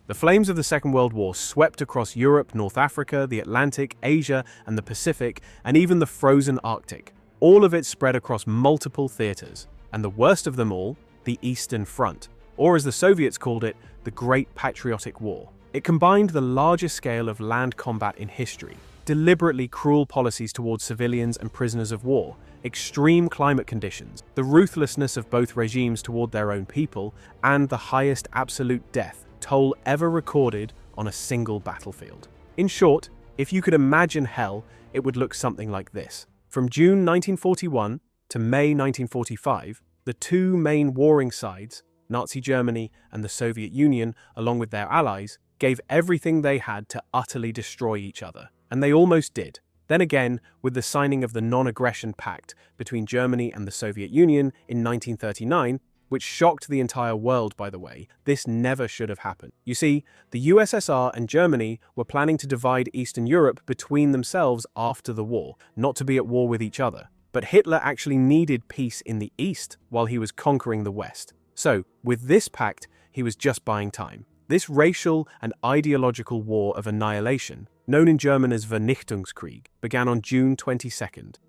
The flames of the Second World War swept across Europe, North Africa, the Atlantic, Asia, and the Pacific, and even the frozen Arctic. All of it spread across multiple theaters, and the worst of them all, the Eastern Front, or as the Soviets called it, the Great Patriotic War. It combined the largest scale of land combat in history, deliberately cruel policies towards civilians and prisoners of war, extreme climate conditions, the ruthlessness of both regimes toward their own people, and the highest absolute death toll ever recorded on a single battlefield. In short, if you could imagine hell, it would look something like this. From June 1941 to May 1945, the two main warring sides, Nazi Germany and the Soviet Union, along with their allies, gave everything they had to utterly destroy each other. And they almost did. Then again, with the signing of the non-aggression pact between Germany and the Soviet Union in 1939, which shocked the entire world, by the way, this never should have happened. You see, the USSR and Germany were planning to divide Eastern Europe between themselves after the war, not to be at war with each other. But Hitler actually needed peace in the East while he was conquering the West. So, with this pact, he was just buying time. This racial and ideological war of annihilation, known in German as Vernichtungskrieg, began on June 22,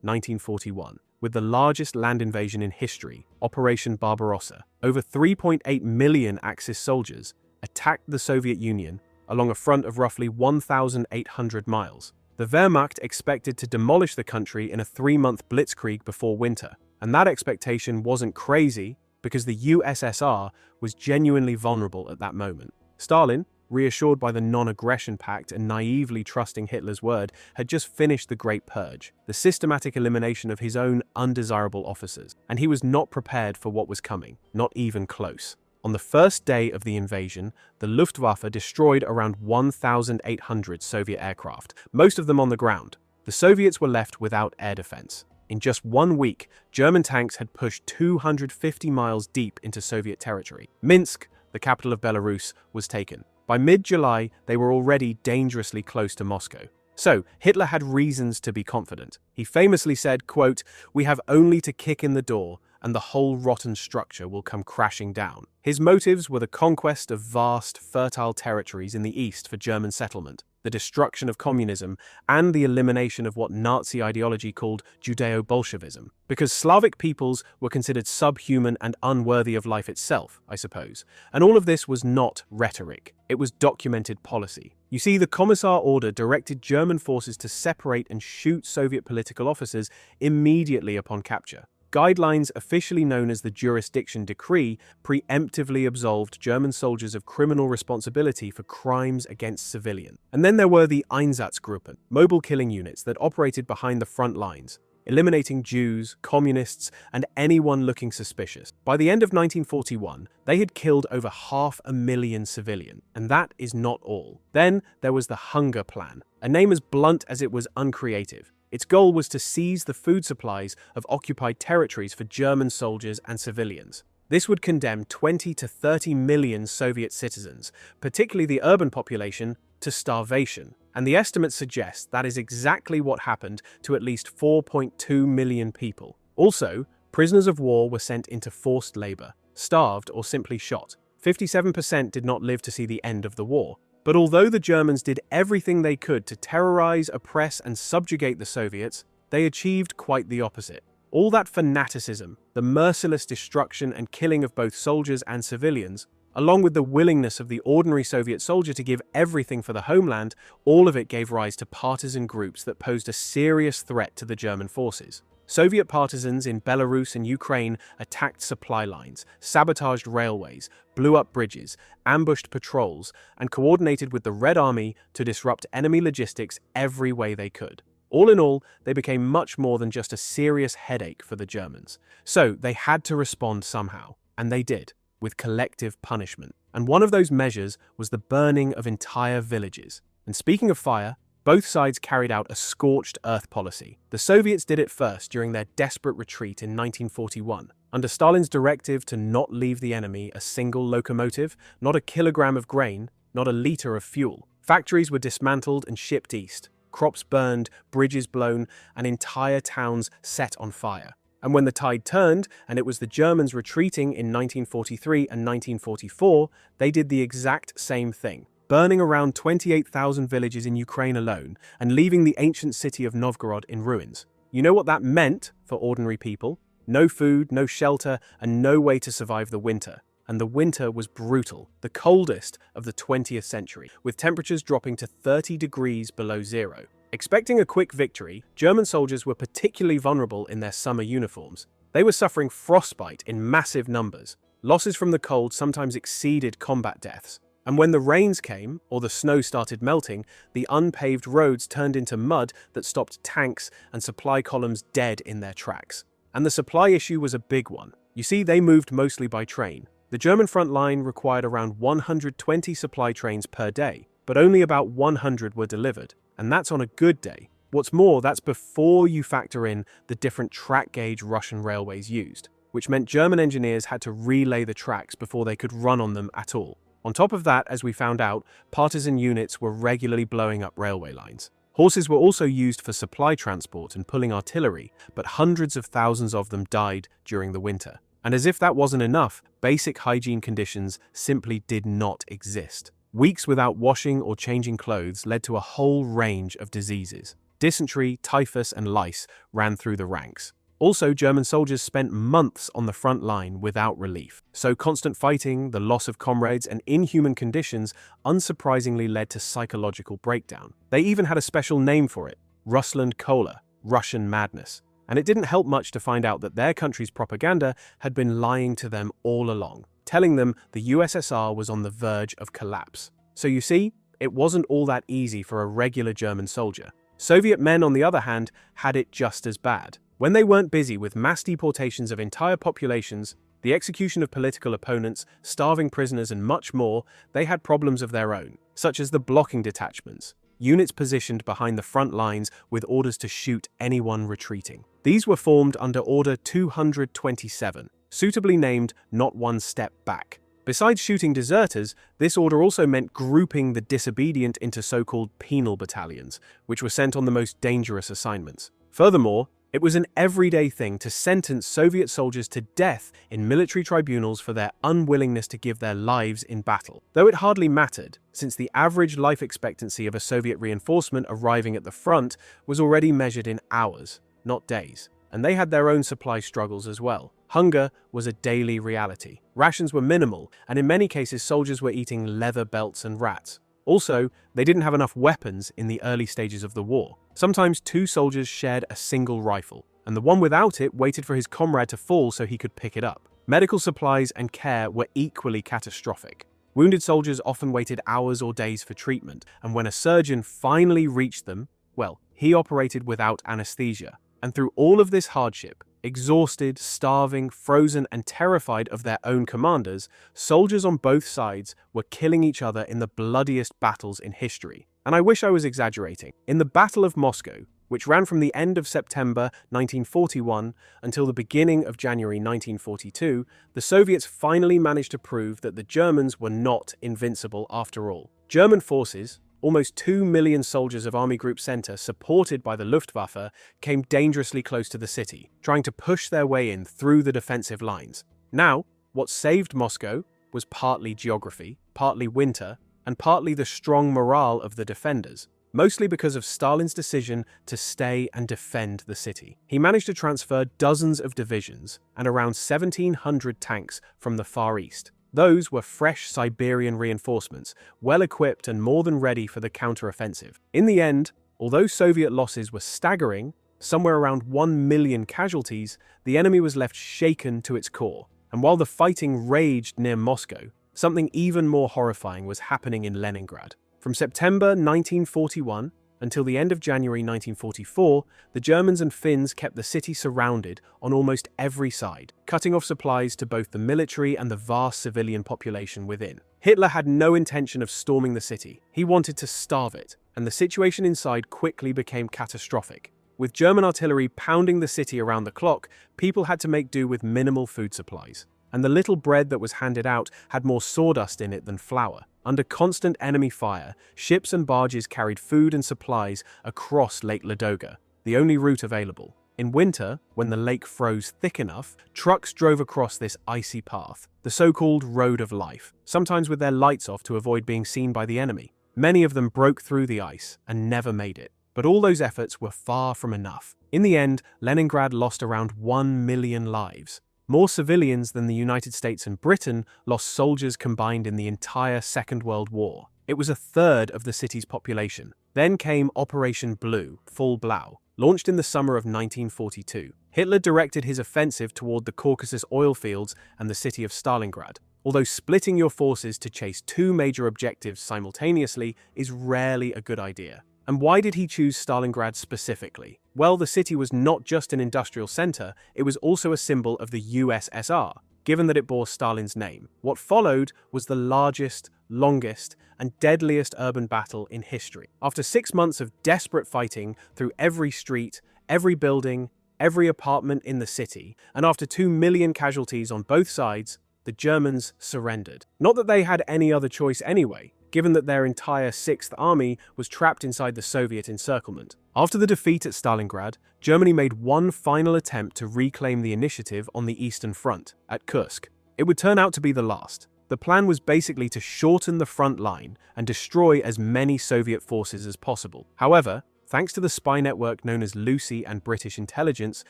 1941, with the largest land invasion in history, Operation Barbarossa. Over 3.8 million Axis soldiers attacked the Soviet Union along a front of roughly 1,800 miles. The Wehrmacht expected to demolish the country in a 3-month blitzkrieg before winter, and that expectation wasn't crazy because the USSR was genuinely vulnerable at that moment. Stalin, reassured by the non-aggression pact and naively trusting Hitler's word, had just finished the Great Purge, the systematic elimination of his own undesirable officers, and he was not prepared for what was coming, not even close. On the first day of the invasion, the Luftwaffe destroyed around 1,800 Soviet aircraft, most of them on the ground. The Soviets were left without air defense. In just 1 week, German tanks had pushed 250 miles deep into Soviet territory. Minsk, the capital of Belarus, was taken. By mid-July, they were already dangerously close to Moscow. So, Hitler had reasons to be confident. He famously said, quote, "We have only to kick in the door, and the whole rotten structure will come crashing down." His motives were the conquest of vast, fertile territories in the east for German settlement, the destruction of communism, and the elimination of what Nazi ideology called Judeo-Bolshevism. Because Slavic peoples were considered subhuman and unworthy of life itself, I suppose. And all of this was not rhetoric. It was documented policy. You see, the Commissar Order directed German forces to separate and shoot Soviet political officers immediately upon capture. Guidelines officially known as the Jurisdiction Decree preemptively absolved German soldiers of criminal responsibility for crimes against civilians. And then there were the Einsatzgruppen, mobile killing units that operated behind the front lines, eliminating Jews, communists, and anyone looking suspicious. By the end of 1941, they had killed over 500,000 civilians, and that is not all. Then there was the Hunger Plan, a name as blunt as it was uncreative. Its goal was to seize the food supplies of occupied territories for German soldiers and civilians. This would condemn 20 to 30 million Soviet citizens, particularly the urban population, to starvation. And the estimates suggest that is exactly what happened to at least 4.2 million people. Also, prisoners of war were sent into forced labor, starved or simply shot. 57% did not live to see the end of the war. But although the Germans did everything they could to terrorize, oppress, and subjugate the Soviets, they achieved quite the opposite. All that fanaticism, the merciless destruction and killing of both soldiers and civilians, along with the willingness of the ordinary Soviet soldier to give everything for the homeland, all of it gave rise to partisan groups that posed a serious threat to the German forces. Soviet partisans in Belarus and Ukraine attacked supply lines, sabotaged railways, blew up bridges, ambushed patrols, and coordinated with the Red Army to disrupt enemy logistics every way they could. All in all, they became much more than just a serious headache for the Germans. So they had to respond somehow, and they did, with collective punishment. And one of those measures was the burning of entire villages. And speaking of fire, both sides carried out a scorched earth policy. The Soviets did it first during their desperate retreat in 1941. Under Stalin's directive to not leave the enemy a single locomotive, not a kilogram of grain, not a liter of fuel, factories were dismantled and shipped east. Crops burned, bridges blown, and entire towns set on fire. And when the tide turned, and it was the Germans retreating in 1943 and 1944, they did the exact same thing, burning around 28,000 villages in Ukraine alone and leaving the ancient city of Novgorod in ruins. You know what that meant for ordinary people? No food, no shelter, and no way to survive the winter. And the winter was brutal, the coldest of the 20th century, with temperatures dropping to 30 degrees below zero. Expecting a quick victory, German soldiers were particularly vulnerable in their summer uniforms. They were suffering frostbite in massive numbers. Losses from the cold sometimes exceeded combat deaths. And when the rains came, or the snow started melting, the unpaved roads turned into mud that stopped tanks and supply columns dead in their tracks. And the supply issue was a big one. You see, they moved mostly by train. The German front line required around 120 supply trains per day, but only about 100 were delivered. And that's on a good day. What's more, that's before you factor in the different track gauge Russian railways used, which meant German engineers had to relay the tracks before they could run on them at all. On top of that, as we found out, partisan units were regularly blowing up railway lines. Horses were also used for supply transport and pulling artillery, but hundreds of thousands of them died during the winter. And as if that wasn't enough, basic hygiene conditions simply did not exist. Weeks without washing or changing clothes led to a whole range of diseases. Dysentery, typhus, and lice ran through the ranks. Also, German soldiers spent months on the front line without relief. So constant fighting, the loss of comrades, and inhuman conditions unsurprisingly led to psychological breakdown. They even had a special name for it, Russland Kola, Russian madness. And it didn't help much to find out that their country's propaganda had been lying to them all along, telling them the USSR was on the verge of collapse. So you see, it wasn't all that easy for a regular German soldier. Soviet men, on the other hand, had it just as bad. When they weren't busy with mass deportations of entire populations, the execution of political opponents, starving prisoners, and much more, they had problems of their own, such as the blocking detachments, units positioned behind the front lines with orders to shoot anyone retreating. These were formed under Order 227, suitably named Not One Step Back. Besides shooting deserters, this order also meant grouping the disobedient into so-called penal battalions, which were sent on the most dangerous assignments. Furthermore, it was an everyday thing to sentence Soviet soldiers to death in military tribunals for their unwillingness to give their lives in battle. Though it hardly mattered, since the average life expectancy of a Soviet reinforcement arriving at the front was already measured in hours, not days. And they had their own supply struggles as well. Hunger was a daily reality. Rations were minimal, and in many cases soldiers were eating leather belts and rats. Also, they didn't have enough weapons in the early stages of the war. Sometimes two soldiers shared a single rifle, and the one without it waited for his comrade to fall so he could pick it up. Medical supplies and care were equally catastrophic. Wounded soldiers often waited hours or days for treatment, and when a surgeon finally reached them, well, he operated without anesthesia. And through all of this hardship, exhausted, starving, frozen, and terrified of their own commanders, soldiers on both sides were killing each other in the bloodiest battles in history. And I wish I was exaggerating. In the Battle of Moscow, which ran from the end of September 1941 until the beginning of January 1942, the Soviets finally managed to prove that the Germans were not invincible after all. German forces, almost 2 million soldiers of Army Group Center, supported by the Luftwaffe, came dangerously close to the city, trying to push their way in through the defensive lines. Now, what saved Moscow was partly geography, partly winter, and partly the strong morale of the defenders, mostly because of Stalin's decision to stay and defend the city. He managed to transfer dozens of divisions and around 1,700 tanks from the Far East. Those were fresh Siberian reinforcements, well-equipped and more than ready for the counter-offensive. In the end, although Soviet losses were staggering, somewhere around 1 million casualties, the enemy was left shaken to its core. And while the fighting raged near Moscow, something even more horrifying was happening in Leningrad. From September 1941 until the end of January 1944, the Germans and Finns kept the city surrounded on almost every side, cutting off supplies to both the military and the vast civilian population within. Hitler had no intention of storming the city. He wanted to starve it, and the situation inside quickly became catastrophic. With German artillery pounding the city around the clock, people had to make do with minimal food supplies. And the little bread that was handed out had more sawdust in it than flour. Under constant enemy fire, ships and barges carried food and supplies across Lake Ladoga, the only route available. In winter, when the lake froze thick enough, trucks drove across this icy path, the so-called Road of Life, sometimes with their lights off to avoid being seen by the enemy. Many of them broke through the ice and never made it. But all those efforts were far from enough. In the end, Leningrad lost around 1 million lives. More civilians than the United States and Britain lost soldiers combined in the entire Second World War. It was a third of the city's population. Then came Operation Blau, launched in the summer of 1942. Hitler directed his offensive toward the Caucasus oil fields and the city of Stalingrad. Although splitting your forces to chase two major objectives simultaneously is rarely a good idea. And why did he choose Stalingrad specifically? Well, the city was not just an industrial center, it was also a symbol of the USSR, given that it bore Stalin's name. What followed was the largest, longest, and deadliest urban battle in history. After 6 months of desperate fighting through every street, every building, every apartment in the city, and after 2 million casualties on both sides, the Germans surrendered. Not that they had any other choice anyway, given that their entire 6th Army was trapped inside the Soviet encirclement. After the defeat at Stalingrad, Germany made one final attempt to reclaim the initiative on the Eastern Front, at Kursk. It would turn out to be the last. The plan was basically to shorten the front line and destroy as many Soviet forces as possible. However, thanks to the spy network known as Lucy and British intelligence,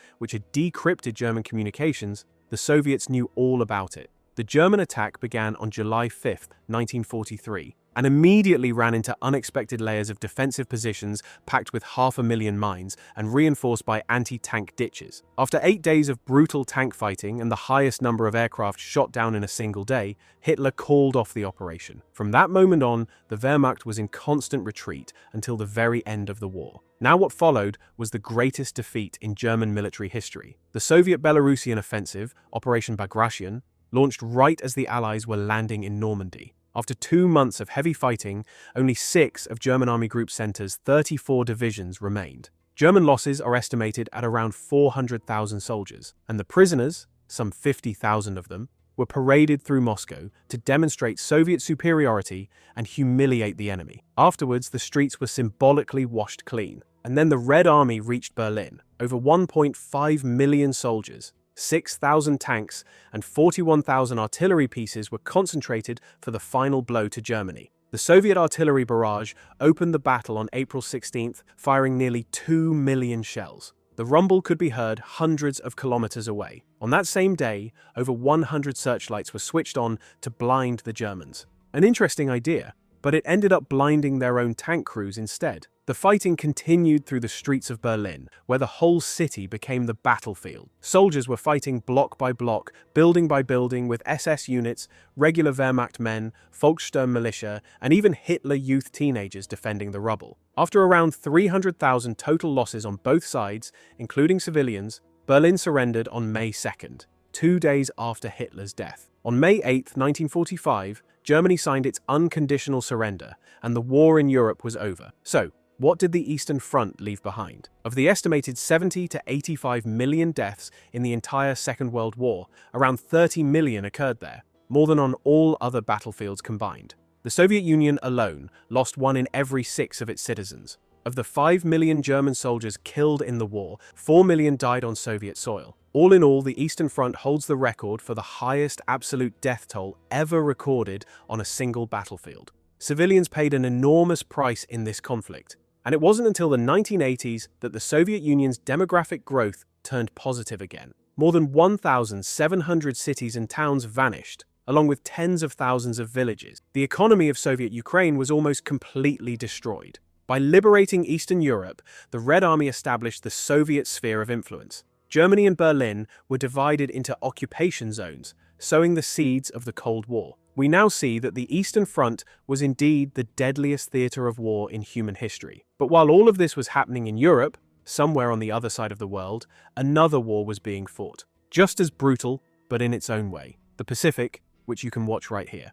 which had decrypted German communications, the Soviets knew all about it. The German attack began on July 5, 1943, and immediately ran into unexpected layers of defensive positions packed with 500,000 mines and reinforced by anti-tank ditches. After 8 days of brutal tank fighting and the highest number of aircraft shot down in a single day, Hitler called off the operation. From that moment on, the Wehrmacht was in constant retreat until the very end of the war. Now what followed was the greatest defeat in German military history. The Soviet Belarusian offensive, Operation Barbarossa, launched right as the Allies were landing in Normandy. After 2 months of heavy fighting, only 6 of German Army Group Center's 34 divisions remained. German losses are estimated at around 400,000 soldiers, and the prisoners, some 50,000 of them, were paraded through Moscow to demonstrate Soviet superiority and humiliate the enemy. Afterwards, the streets were symbolically washed clean. And then the Red Army reached Berlin. Over 1.5 million soldiers, 6,000 tanks, and 41,000 artillery pieces were concentrated for the final blow to Germany. The Soviet artillery barrage opened the battle on April 16th, firing nearly 2 million shells. The rumble could be heard hundreds of kilometers away. On that same day, over 100 searchlights were switched on to blind the Germans. An interesting idea, but it ended up blinding their own tank crews instead. The fighting continued through the streets of Berlin, where the whole city became the battlefield. Soldiers were fighting block by block, building by building, with SS units, regular Wehrmacht men, Volkssturm militia, and even Hitler Youth teenagers defending the rubble. After around 300,000 total losses on both sides, including civilians, Berlin surrendered on May 2nd, 2 days after Hitler's death. On May 8, 1945, Germany signed its unconditional surrender, and the war in Europe was over. So, what did the Eastern Front leave behind? Of the estimated 70 to 85 million deaths in the entire Second World War, around 30 million occurred there, more than on all other battlefields combined. The Soviet Union alone lost 1 in every 6 of its citizens. Of the 5 million German soldiers killed in the war, 4 million died on Soviet soil. All in all, the Eastern Front holds the record for the highest absolute death toll ever recorded on a single battlefield. Civilians paid an enormous price in this conflict. And it wasn't until the 1980s that the Soviet Union's demographic growth turned positive again. More than 1,700 cities and towns vanished, along with tens of thousands of villages. The economy of Soviet Ukraine was almost completely destroyed. By liberating Eastern Europe, the Red Army established the Soviet sphere of influence. Germany and Berlin were divided into occupation zones, sowing the seeds of the Cold War. We now see that the Eastern Front was indeed the deadliest theater of war in human history. But while all of this was happening in Europe, somewhere on the other side of the world, another war was being fought. Just as brutal, but in its own way. The Pacific, which you can watch right here.